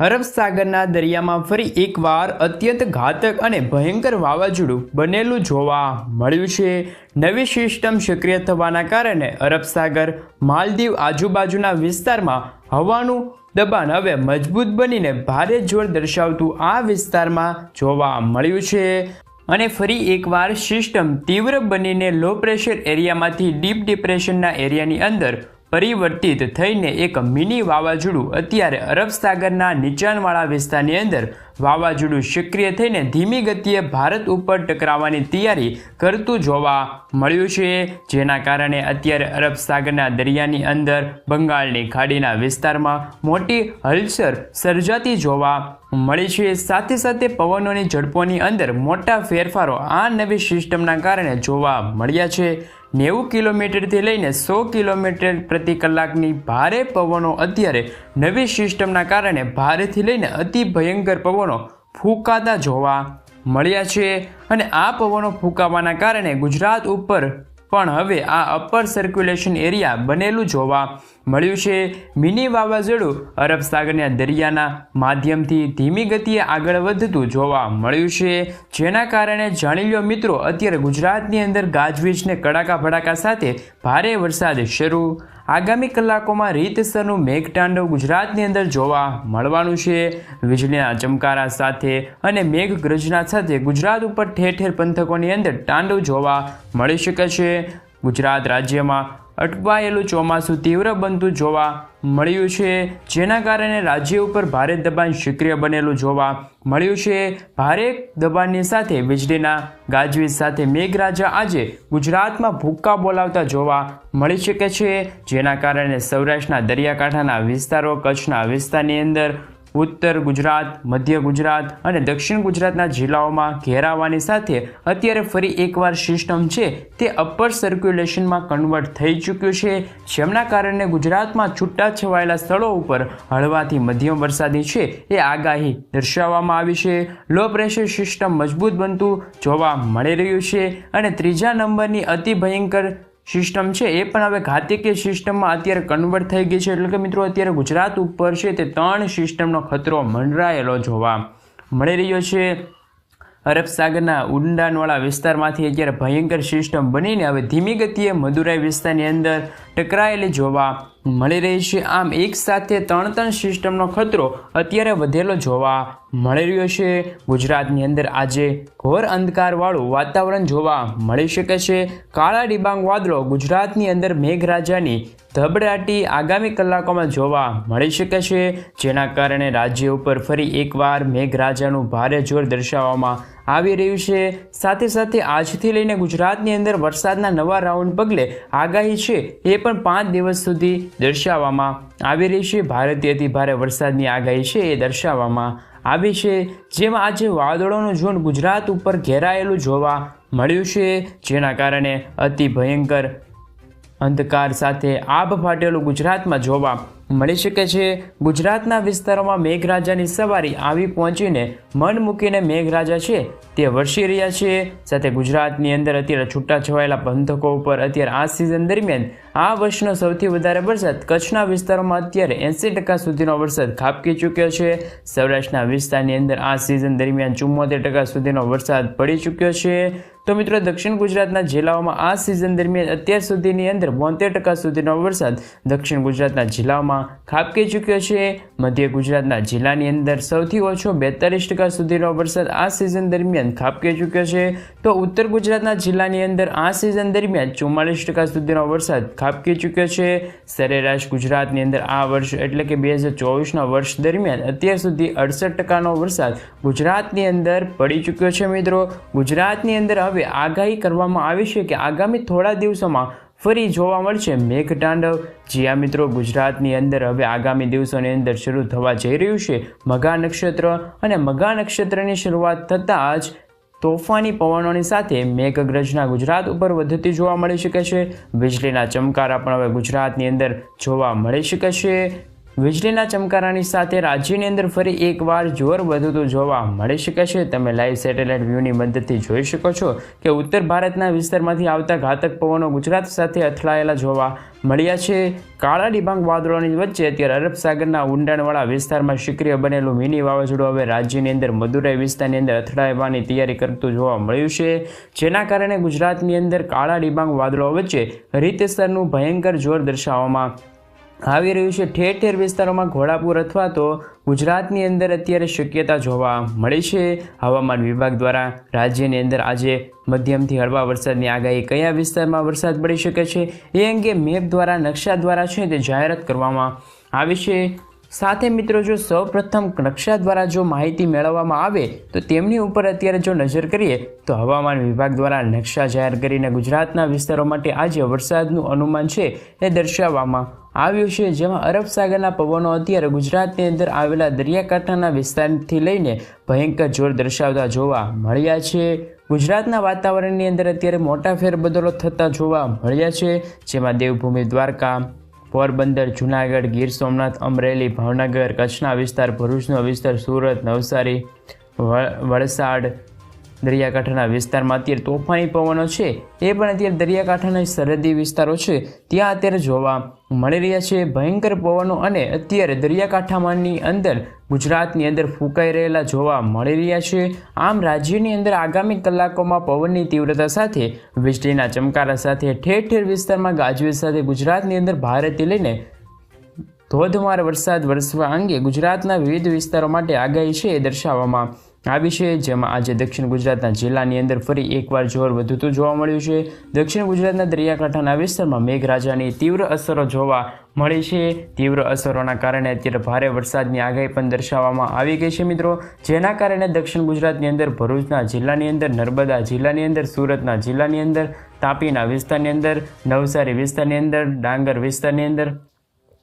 અરબ સાગરના દરિયામાં ફરી એકવાર અત્યંત ઘાતક અને ભયંકર વાવાઝોડું બનેલું જોવા મળ્યું છે। નવી સિસ્ટમ સક્રિય થવાના કારણે અરબ સાગર માલદીવ આજુબાજુના વિસ્તારમાં હવાનું દબાણ હવે મજબૂત બનીને ભારે જોર દર્શાવતું આ વિસ્તારમાં જોવા મળ્યું છે અને ફરી એકવાર સિસ્ટમ તીવ્ર બનીને લો પ્રેશર એરિયામાંથી ડીપ ડિપ્રેશનના એરિયાની અંદર પરિવર્તિત થઈને એક મિની વાવાઝોડું અત્યારે અરબ સાગરના નીચાણવાળા વિસ્તારની અંદર વાવાઝોડું સક્રિય થઈને ધીમી ગતિએ ભારત ઉપર ટકરાવવાની તૈયારી કરતું જોવા મળ્યું છે, જેના કારણે અત્યારે અરબ સાગરના દરિયાની અંદર બંગાળની ખાડીના વિસ્તારમાં મોટી હલચલ સર્જાતી જોવા મળી છે। સાથે સાથે પવનોની ઝડપોની અંદર મોટા ફેરફારો આ નવી સિસ્ટમના કારણે જોવા મળ્યા છે। 90 કિલોમીટરથી લઈને 100 કિલોમીટર પ્રતિ કલાકની ભારે પવનો અત્યારે નવી સિસ્ટમના કારણે ભારેથી લઈને અતિ ભયંકર પવનો ફૂંકાતા જોવા મળ્યા છે અને આ પવનો ફૂંકાવાના કારણે ગુજરાત ઉપર પણ હવે આ અપર સર્ક્યુલેશન એરિયા બનેલું જોવા મળ્યું છે। મિની વાવાઝોડું અરબ સાગરના દરિયાના માધ્યમથી ધીમી ગતિએ આગળ વધતું જોવા મળ્યું છે, જેના કારણે જાણી લો મિત્રો અત્યારે ગુજરાતની અંદર ગાજવીજને કડાકા ભડાકા સાથે ભારે વરસાદ શરૂ। આગામી કલાકોમાં રીતસરનું મેઘતાંડવ ગુજરાતની અંદર જોવા મળવાનું છે। વીજળીના ચમકારા સાથે અને મેઘગર્જના સાથે ગુજરાત ઉપર ઠેર ઠેર પંથકોની અંદર તાંડવ જોવા મળી શકે છે। ગુજરાત રાજ્યમાં અટવાયેલું ચોમાસું તીવ્ર બનતું જોવા મળ્યું છે, જેના કારણે રાજ્ય ઉપર ભારે દબાણ સક્રિય બનેલું જોવા મળ્યું છે। ભારે દબાણની સાથે વીજળીના ગાજવીજ સાથે મેઘરાજા આજે ગુજરાતમાં ભૂક્કા બોલાવતા જોવા મળી શકે છે, જેના કારણે સૌરાષ્ટ્રના દરિયાકાંઠાના વિસ્તારો, કચ્છના વિસ્તારની અંદર ઉત્તર ગુજરાત, મધ્ય ગુજરાત અને દક્ષિણ ગુજરાતના જિલ્લાઓમાં ઘેરાવાની સાથે અત્યારે ફરી એકવાર સિસ્ટમ છે તે અપર સર્ક્યુલેશનમાં કન્વર્ટ થઈ ચૂક્યું છે, જેમના કારણે ગુજરાતમાં છૂટા છવાયેલા સ્થળો ઉપર હળવાથી મધ્યમ વરસાદની છે એ આગાહી દર્શાવવામાં આવી છે। લો પ્રેશર સિસ્ટમ મજબૂત બનતું જોવા મળી રહ્યું છે અને ત્રીજા નંબરની અતિ ભયંકર સિસ્ટમ છે એ પણ હવે ઘાતકીય સિસ્ટમમાં અત્યારે કન્વર્ટ થઈ ગઈ છે। એટલે કે મિત્રો અત્યારે ગુજરાત ઉપર છે તે 3 સિસ્ટમનો ખતરો મંડરાયેલો જોવા મળી રહ્યો છે। અરબ સાગરના ઊંડાણવાળા વિસ્તારમાંથી અત્યારે ભયંકર સિસ્ટમ બનીને હવે ધીમી ગતિએ મદુરાઈ વિસ્તારની અંદર ટકરાયેલી જોવા મળી રહી છે। આમ એક સાથે 3 સિસ્ટમનો ખતરો અત્યારે વધેલો જોવા મળી રહ્યો છે। ગુજરાતની અંદર આજે ઘોર અંધકારવાળું વાતાવરણ જોવા મળી શકે છે। કાળા ડિબાંગ વાદળો ગુજરાતની અંદર મેઘરાજાની ધબડાટી આગામી કલાકોમાં જોવા મળી શકે છે, જેના કારણે રાજ્ય ઉપર ફરી એકવાર મેઘરાજાનું ભારે જોર દર્શાવવામાં આવી રહ્યું છે। સાથે સાથે આજથી લઈને ગુજરાતની અંદર વરસાદના નવા રાઉન્ડ પગલે આગાહી છે એ પણ 5 દિવસ સુધી દર્શાવવામાં આવી રહી છે। ભારેથી અતિ ભારે વરસાદની આગાહી છે એ દર્શાવવામાં આવી છે, જેમાં આજે વાદળોનું ઝુંડ ગુજરાત ઉપર ઘેરાયેલું જોવા મળ્યું છે, જેના કારણે અતિ ભયંકર અંધકાર સાથે આભ ફાટેલું ગુજરાતમાં જોવા મળી શકે છે। ગુજરાતના વિસ્તારોમાં મેઘરાજાની સવારી આવી પહોંચીને મન મૂકીને મેઘરાજા છે તે વરસી રહ્યા છે। સાથે ગુજરાતની અંદર અત્યારે છૂટા છવાયેલા પંથકો ઉપર અત્યારે આ સિઝન દરમિયાન આ વર્ષનો સૌથી વધારે વરસાદ કચ્છના વિસ્તારોમાં અત્યારે 80% સુધીનો વરસાદ ખાબકી ચૂક્યો છે। સૌરાષ્ટ્રના વિસ્તારની અંદર આ સિઝન દરમિયાન 74% સુધીનો વરસાદ પડી ચૂક્યો છે। તો મિત્રો દક્ષિણ ગુજરાતના જિલ્લાઓમાં આ સિઝન દરમિયાન અત્યાર સુધીની અંદર 72% સુધીનો વરસાદ દક્ષિણ ગુજરાતના જિલ્લાઓમાં ખાબકી ચૂક્યો છે। મધ્ય ગુજરાતના જિલ્લાની અંદર સૌથી ઓછો 42% સુધીનો વરસાદ આ સિઝન દરમિયાન ખાબકી ચૂક્યો છે। તો ઉત્તર ગુજરાતના જિલ્લાની અંદર આ સિઝન દરમિયાન 44% સુધીનો વરસાદ ખાબકી ચૂક્યો છે। સરેરાશ ગુજરાતની અંદર આ વર્ષ એટલે કે 2024ના વર્ષ દરમિયાન અત્યાર સુધી 68%નો વરસાદ ગુજરાતની અંદર પડી ચૂક્યો છે। મિત્રો ગુજરાતની અંદર હવે આગાહી કરવામાં આવી છે કે આગામી થોડા દિવસોમાં ફરી જોવા મળશે મેઘતાંડવ। જી આ મિત્રો ગુજરાતની અંદર હવે આગામી દિવસોની અંદર શરૂ થવા જઈ રહ્યું છે મઘા નક્ષત્ર અને મઘા નક્ષત્રની શરૂઆત થતાં જ તોફાની પવનોની સાથે મેઘગર્જના ગુજરાત ઉપર વધતી જોવા મળી શકે છે। વીજળીના ચમકારા પણ હવે ગુજરાતની અંદર જોવા મળી શકે છે। વીજળીના ચમકારાની સાથે રાજ્યની અંદર ફરી એકવાર જોર વધતું જોવા મળી શકે છે। તમે લાઈવ સેટેલાઇટ વ્યૂની મદદથી જોઈ શકો છો કે ઉત્તર ભારતના વિસ્તારમાંથી આવતા ઘાતક પવનો ગુજરાત સાથે અથડાયેલા જોવા મળ્યા છે। કાળા ડિબાંગ વાદળોની વચ્ચે અત્યારે અરબ સાગરના ઊંડાણવાળા વિસ્તારમાં સક્રિય બનેલું મિની વાવાઝોડું હવે રાજ્યની અંદર મદુરાઈ વિસ્તારની અંદર અથડાવવાની તૈયારી કરતું જોવા મળ્યું છે, જેના કારણે ગુજરાતની અંદર કાળા ડિબાંગ વાદળો વચ્ચે રીતસરનું ભયંકર જોર દર્શાવવામાં આવી રહ્યું છે। ઠેર ઠેર વિસ્તારોમાં ઘોડાપૂર અથવા તો ગુજરાતની અંદર અત્યારે શક્યતા જોવા મળી છે। હવામાન વિભાગ દ્વારા રાજ્યની અંદર આજે મધ્યમથી હળવા વરસાદની આગાહી કયા વિસ્તારમાં વરસાદ પડી શકે છે એ અંગે મેપ દ્વારા નકશા દ્વારા છે તે જાહેરાત કરવામાં આવી છે। સાથે મિત્રો જો સૌપ્રથમ નકશા દ્વારા જો માહિતી મેળવવામાં આવે તો તેમની ઉપર અત્યારે જો નજર કરીએ તો હવામાન વિભાગ દ્વારા નકશા જાહેર કરીને ગુજરાતના વિસ્તારો માટે આજે વરસાદનું અનુમાન છે એ દર્શાવવામાં આવ્યું છે, જેમાં અરબ સાગરના પવનો અત્યારે ગુજરાતની અંદર આવેલા દરિયાકાંઠાના વિસ્તારથી લઈને ભયંકર જોર દર્શાવતા જોવા મળ્યા છે। ગુજરાતના વાતાવરણની અંદર અત્યારે મોટા ફેરબદલો થતા જોવા મળ્યા છે, જેમાં દેવભૂમિ દ્વારકા, પોરબંદર, જૂનાગઢ, ગીર સોમનાથ, અમરેલી, ભાવનગર, કચ્છના વિસ્તાર, ભરૂચનો વિસ્તાર, સુરત, નવસારી, વલસાડ દરિયાકાંઠાના વિસ્તારમાં અત્યારે તોફાની પવનો છે એ પણ અત્યારે દરિયાકાંઠાના સરહદી વિસ્તારો છે ત્યાં અત્યારે જોવા મળી રહ્યા છે ભયંકર પવનો, અને અત્યારે દરિયાકાંઠામાંની અંદર ગુજરાતની અંદર ફૂંકાઈ રહેલા જોવા મળી રહ્યા છે। આમ રાજ્યની અંદર આગામી કલાકોમાં પવનની તીવ્રતા સાથે વીજળીના ચમકારા સાથે ઠેર ઠેર વિસ્તારમાં ગાજવીજ સાથે ગુજરાતની અંદર ભારેથી લઈને ધોધમાર વરસાદ વરસવા અંગે ગુજરાતના વિવિધ વિસ્તારો માટે આગાહી છે એ દર્શાવવામાં આવી છે, જેમાં આજે દક્ષિણ ગુજરાતના જિલ્લાની અંદર ફરી એકવાર જોર વધતું જોવા મળ્યું છે। દક્ષિણ ગુજરાતના દરિયાકાંઠાના વિસ્તારમાં મેઘરાજાની તીવ્ર અસરો જોવા મળી છે। તીવ્ર અસરોના કારણે અત્યારે ભારે વરસાદની આગાહી પણ દર્શાવવામાં આવી ગઈ છે મિત્રો, જેના કારણે દક્ષિણ ગુજરાતની અંદર ભરૂચના જિલ્લાની અંદર, નર્મદા જિલ્લાની અંદર, સુરતના જિલ્લાની અંદર, તાપીના વિસ્તારની અંદર, નવસારી વિસ્તારની અંદર, ડાંગર વિસ્તારની અંદર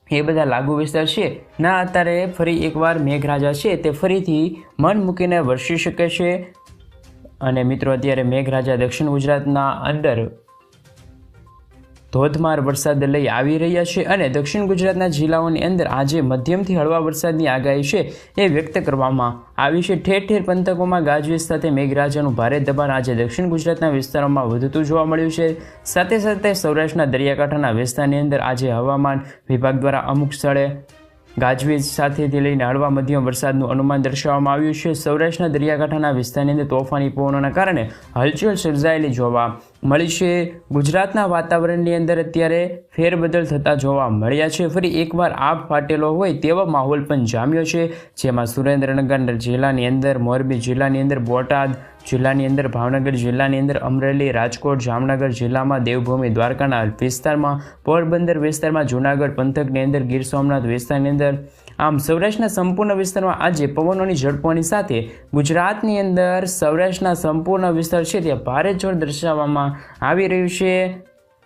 એ બધા લાગુ વિસ્તાર છે ના અત્યારે ફરી એકવાર મેઘરાજા છે તે ફરીથી મન મૂકીને વરસી શકે છે। અને મિત્રો અત્યારે મેઘરાજા દક્ષિણ ગુજરાતના અંદર ધોધમાર વરસાદ લઈ આવી રહ્યા છે, અને દક્ષિણ ગુજરાતના જિલ્લાઓની અંદર આજે મધ્યમથી હળવા વરસાદની આગાહી છે એ વ્યક્ત કરવામાં આવી છે। ઠેર ઠેર પંથકોમાં ગાજવીજ સાથે મેઘરાજાનું ભારે દબાણ આજે દક્ષિણ ગુજરાતના વિસ્તારોમાં વધતું જોવા મળ્યું છે। સાથે સાથે સૌરાષ્ટ્રના દરિયાકાંઠાના વિસ્તારની અંદર આજે હવામાન વિભાગ દ્વારા અમુક સ્થળે ગાજવીજ સાથેથી લઈને હળવા મધ્યમ વરસાદનું અનુમાન દર્શાવવામાં આવ્યું છે। સૌરાષ્ટ્રના દરિયાકાંઠાના વિસ્તારની અંદર તોફાની પવનોના કારણે હલચલ સર્જાયેલી જોવા મળી છે। ગુજરાતના વાતાવરણની અંદર અત્યારે ફેરબદલ થતા જોવા મળ્યા છે। ફરી એકવાર આગ ફાટેલો હોય તેવો માહોલ પણ જામ્યો છે, જેમાં સુરેન્દ્રનગર જિલ્લાની અંદર, મોરબી જિલ્લાની અંદર, બોટાદ જિલ્લાની અંદર, ભાવનગર જિલ્લાની અંદર, અમરેલી, રાજકોટ, જામનગર જિલ્લામાં, દેવભૂમિ દ્વારકાના વિસ્તારમાં, પોરબંદર વિસ્તારમાં, જૂનાગઢ પંથકની અંદર, ગીર સોમનાથ વિસ્તારની અંદર, આમ સૌરાષ્ટ્રના સંપૂર્ણ વિસ્તારમાં આજે પવનોની ઝડપોની સાથે ગુજરાતની અંદર સૌરાષ્ટ્રના સંપૂર્ણ વિસ્તાર છે ત્યાં ભારે જોર દર્શાવવામાં આવી રહ્યું છે।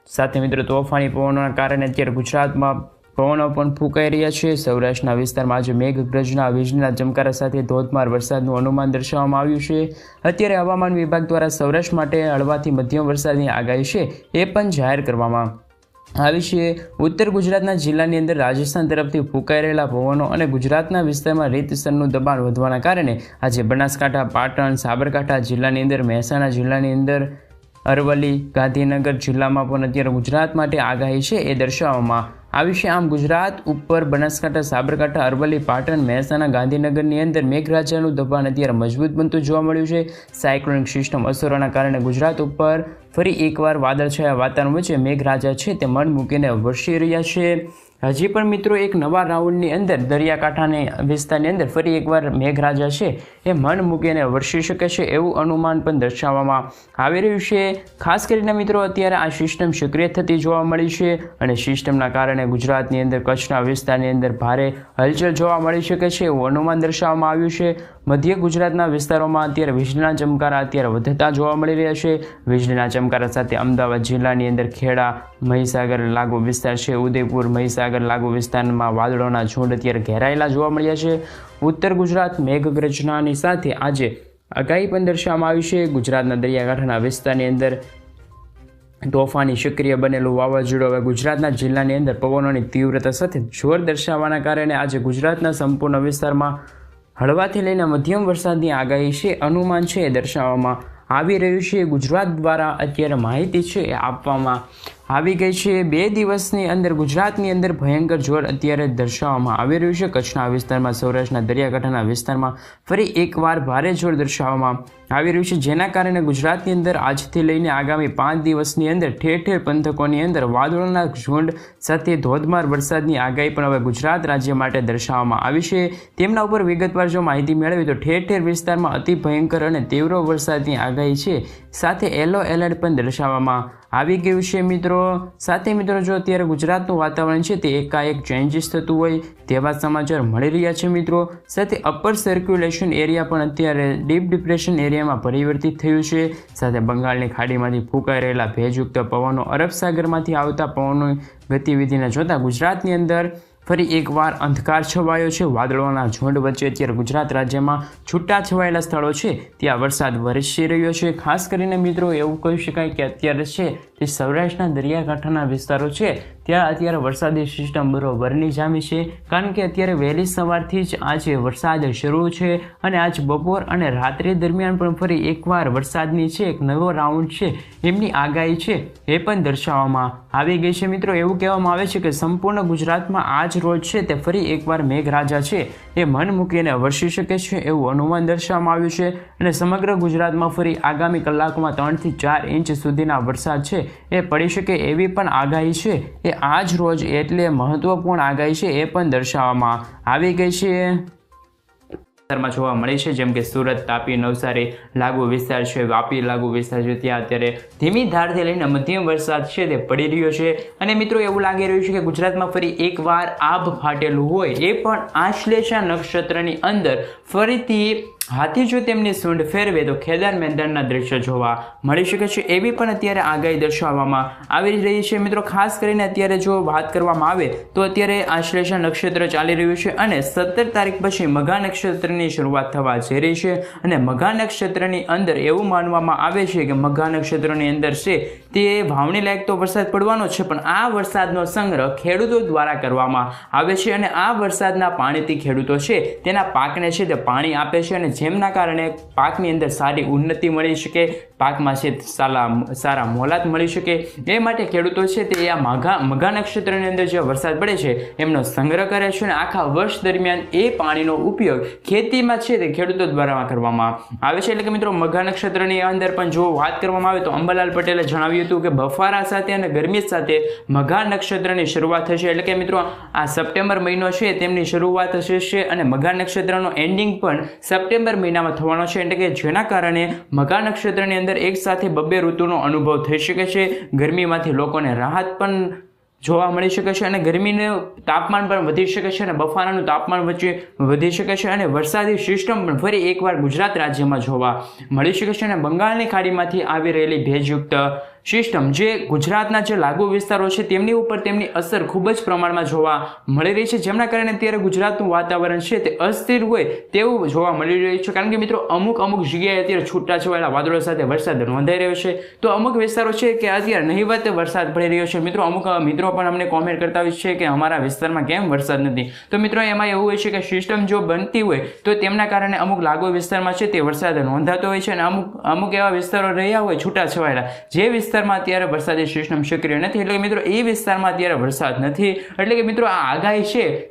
સાથે મિત્રો તોફાની પવનોના કારણે અત્યારે ગુજરાતમાં પવનો પણ ફૂંકાઈ રહ્યા છે। સૌરાષ્ટ્રના વિસ્તારમાં આજે મેઘગર્જના, વીજળીના ચમકારા સાથે ધોધમાર વરસાદનું અનુમાન દર્શાવવામાં આવ્યું છે। અત્યારે હવામાન વિભાગ દ્વારા સૌરાષ્ટ્ર માટે હળવાથી મધ્યમ વરસાદની આગાહી છે એ પણ જાહેર કરવામાં આવી છે। ઉત્તર ગુજરાતના જિલ્લાની અંદર રાજસ્થાન તરફથી ફૂંકાઈ રહેલા પવનો અને ગુજરાતના વિસ્તારમાં રીતસરનું દબાણ વધવાના કારણે આજે બનાસકાંઠા, પાટણ, સાબરકાંઠા જિલ્લાની અંદર, મહેસાણા જિલ્લાની અંદર, અરવલ્લી, ગાંધીનગર જિલ્લામાં પણ અત્યારે ગુજરાત માટે આગાહી છે એ દર્શાવવામાં આવી છે। આમ ગુજરાત ઉપર બનાસકાંઠા, સાબરકાંઠા, અરવલ્લી, પાટણ, મહેસાણા, ગાંધીનગરની અંદર મેઘરાજાનું દબાણ અત્યારે મજબૂત બનતું જોવા મળ્યું છે। સાયક્લોનિક સિસ્ટમ અસરોના કારણે ગુજરાત ઉપર ફરી એકવાર વાદળછાયા વાતાવરણ વચ્ચે મેઘરાજા છે તે મન મૂકીને વરસી રહ્યા છે। હજી પણ મિત્રો એક નવા રાઉન્ડની અંદર દરિયાકાંઠાની વિસ્તારની અંદર ફરી એકવાર મેઘરાજા છે એ મન મૂકીને વરસી શકે છે એવું અનુમાન પણ દર્શાવવામાં આવી રહ્યું છે। ખાસ કરીને મિત્રો અત્યારે આ સિસ્ટમ સક્રિય થતી જોવા મળી છે, અને સિસ્ટમના કારણે ગુજરાતની અંદર, કચ્છના વિસ્તારની અંદર ભારે હલચલ જોવા મળી શકે છે એવું અનુમાન દર્શાવવામાં આવ્યું છે। મધ્ય ગુજરાતના વિસ્તારોમાં અત્યારે વીજળીના ચમકારા અત્યારે વધતા જોવા મળી રહ્યા છે। વીજળીના ચમકારા સાથે અમદાવાદ જિલ્લાની અંદર ખેડા, મહીસાગર લાગુ વિસ્તાર છે, ઉદયપુર, મહીસાગર લાગુ વિસ્તારમાં વાદળોના ઝુંડ અત્યારે ઘેરાયેલા જોવા મળ્યા છે। ઉત્તર ગુજરાત મેઘગર્જનાની સાથે આજે આગાહી પણ દર્શાવવામાં આવી છે। ગુજરાતના દરિયાકાંઠાના વિસ્તારની અંદર તોફાની સક્રિય બનેલું વાવાઝોડું હવે ગુજરાતના જિલ્લાની અંદર પવનોની તીવ્રતા સાથે જોર દર્શાવવાના કારણે આજે ગુજરાતના સંપૂર્ણ વિસ્તારમાં હળવાથી લઈને મધ્યમ વરસાદની આગાહી છે અનુમાન છે એ દર્શાવવામાં આવી રહ્યું છે. ગુજરાત દ્વારા અત્યારે માહિતી છે એ આપવામાં આવી ગઈ છે. 2 દિવસની અંદર ગુજરાતની અંદર ભયંકર જોર અત્યારે દર્શાવવામાં આવી રહ્યું છે. કચ્છના વિસ્તારમાં, સૌરાષ્ટ્રના દરિયાકાંઠાના વિસ્તારમાં ફરી એકવાર ભારે જોર દર્શાવવામાં આવી રહ્યું છે, જેના કારણે ગુજરાતની અંદર આજથી લઈને આગામી 5 દિવસની અંદર ઠેર ઠેર પંથકોની અંદર વાદળોના ઝુંડ સાથે ધોધમાર વરસાદની આગાહી પણ હવે ગુજરાત રાજ્ય માટે દર્શાવવામાં આવી છે. તેમના ઉપર વિગતવાર જો માહિતી મેળવી તો ઠેર ઠેર વિસ્તારમાં અતિ ભયંકર અને તીવ્ર વરસાદની આગાહી છે, સાથે યલો એલર્ટ પણ દર્શાવવામાં આવી ગયું છે. મિત્રો સાથે મિત્રો જો અત્યારે ગુજરાતનું વાતાવરણ છે તે એકાએક ચેન્જીસ થતું હોય તેવા સમાચાર મળી રહ્યા છે. મિત્રો સાથે અપર સર્ક્યુલેશન એરિયા પણ અત્યારે ડીપ ડિપ્રેશન એરિયામાં પરિવર્તિત થયું છે. સાથે બંગાળની ખાડીમાંથી ફૂંકાઈ રહેલા ભેજયુક્ત પવનો, અરબ સાગરમાંથી આવતા પવનોની ગતિવિધિને જોતા ગુજરાતની અંદર ફરી એકવાર અંધકાર છવાયો છે. વાદળોના ઝુંડ વચ્ચે અત્યારે ગુજરાત રાજ્યમાં છૂટા છવાયેલા સ્થળો છે ત્યાં વરસાદ વરસી રહ્યો છે. ખાસ કરીને મિત્રો એવું કહી શકાય કે અત્યારે છે તે સૌરાષ્ટ્રના દરિયાકાંઠાના વિસ્તારો છે ત્યાં અત્યારે વરસાદી સિસ્ટમ બરોબરની જામી છે, કારણ કે અત્યારે વહેલી સવારથી જ આજે વરસાદ શરૂ છે અને આજ બપોર અને રાત્રિ દરમિયાન પણ ફરી એકવાર વરસાદની છે એક નવો રાઉન્ડ છે એમની આગાહી છે એ પણ દર્શાવવામાં આવી ગઈ છે. મિત્રો એવું કહેવામાં આવે છે કે સંપૂર્ણ ગુજરાતમાં આજ રોજ છે તે ફરી એકવાર મેઘરાજા છે એ મન મૂકીને વરસી શકે છે એવું અનુમાન દર્શાવવામાં આવ્યું છે અને સમગ્ર ગુજરાતમાં ફરી આગામી કલાકોમાં 3 થી 4 ઇંચ સુધીના વરસાદ છે એ પડી શકે એવી પણ આગાહી છે એ આજ રોજ એટલે મહત્વપૂર્ણ આગાહી છે એ પણ દર્શાવવામાં આવી ગઈ છે. વિસ્તારમાં જોવા મળે છે, જેમ કે સુરત, તાપી, નવસારી લાગુ વિસ્તાર છે, વાપી લાગુ વિસ્તાર છે, ત્યાં અત્યારે ધીમી ધારથી લઈને મધ્યમ વરસાદ છે તે પડી રહ્યો છે. અને મિત્રો એવું લાગી રહ્યું છે કે ગુજરાતમાં ફરી એકવાર આભ ફાટેલું હોય એ પણ આશ્લેષા નક્ષત્રની અંદર ફરીથી હાથી જો તેમની સૂંઢ ફેરવે તો ખેદાર મેદાનના દ્રશ્ય જોવા મળી શકે છે એવી પણ અત્યારે આગાહી દર્શાવવામાં આવી રહી છે. મિત્રો ખાસ કરીને અત્યારે જો વાત કરવામાં આવે તો અત્યારે આશ્લેષા નક્ષત્ર ચાલી રહ્યું છે અને 17 તારીખ પછી મઘા નક્ષત્રની શરૂઆત થવા જઈ રહી છે અને મઘા નક્ષત્રની અંદર એવું માનવામાં આવે છે કે મઘા નક્ષત્રની અંદર છે તે વાવણી લાયક તો વરસાદ પડવાનો છે, પણ આ વરસાદનો સંગ્રહ ખેડૂતો દ્વારા કરવામાં આવે છે અને આ વરસાદના પાણીથી ખેડૂતો છે તેના પાકને છે તે પાણી આપે છે અને જેમના કારણે પાકની અંદર સારી ઉન્નતિ મળી શકે, પાકમાં છે સારા મોલાત મળી શકે. એ માટે ખેડૂતો છે તે આ મઘા નક્ષત્રની અંદર જે વરસાદ પડે છે એમનો સંગ્રહ કરે છે અને આખા વર્ષ દરમિયાન એ પાણીનો ઉપયોગ ખેતીમાં છે તે ખેડૂતો દ્વારા કરવામાં આવે છે. એટલે કે મિત્રો મઘા નક્ષત્રની અંદર પણ જો વાત કરવામાં આવે તો અંબાલાલ પટેલે જણાવ્યું હતું કે બફારા સાથે અને ગરમી સાથે મઘા નક્ષત્રની શરૂઆત થશે. એટલે કે મિત્રો આ સપ્ટેમ્બર મહિનો છે તેમની શરૂઆત થશે અને મઘા નક્ષત્રનો એન્ડિંગ પણ સપ્ટેમ્બર મહિનામાં થવાનો છે. એટલે કે જેના કારણે મઘા નક્ષત્રની અંદર એક સાથે 2 ઋતુનો અનુભવ થઈ શકે છે. ગરમીમાંથી લોકોને રાહત પણ જોવા મળી શકે છે અને ગરમીનું તાપમાન પણ વધી શકે છે અને બફારાનું તાપમાન વચ્ચે વધી શકે છે અને વરસાદી સિસ્ટમ પણ ફરી એકવાર ગુજરાત રાજ્યમાં જોવા મળી શકે છે અને બંગાળની ખાડીમાંથી આવી રહેલી ભેજયુક્ત સિસ્ટમ જે ગુજરાતના જે લાગુ વિસ્તારો છે તેમની ઉપર તેમની અસર ખૂબ જ પ્રમાણમાં જોવા મળી રહી છે, જેમના કારણે અત્યારે ગુજરાતનું વાતાવરણ છે તે અસ્થિર હોય તેવું જોવા મળી રહ્યું છે. કારણ કે મિત્રો અમુક જગ્યાએ અત્યારે છૂટાછવાયેલા વાદળો સાથે વરસાદ નોંધાઈ રહ્યો છે, તો અમુક વિસ્તારો છે કે અત્યારે નહિવત વરસાદ પડી રહ્યો છે. મિત્રો અમુક મિત્રો પણ અમને કોમેન્ટ કરતા હોય છે કે અમારા વિસ્તારમાં કેમ વરસાદ નથી, તો મિત્રો એમાં એવું હોય છે કે સિસ્ટમ જો બનતી હોય તો તેમના કારણે અમુક લાગુ વિસ્તારમાં છે તે વરસાદ નોંધાતો હોય છે અને અમુક એવા વિસ્તારો રહ્યા હોય છૂટાછવાયેલા જે વિસ્તારમાં અત્યારે વરસાદી સિસ્ટમ સક્રિય નથી, એટલે કે મિત્રો એ વિસ્તારમાં અત્યારે વરસાદ નથી. એટલે કે મિત્રો આ આગાહી છે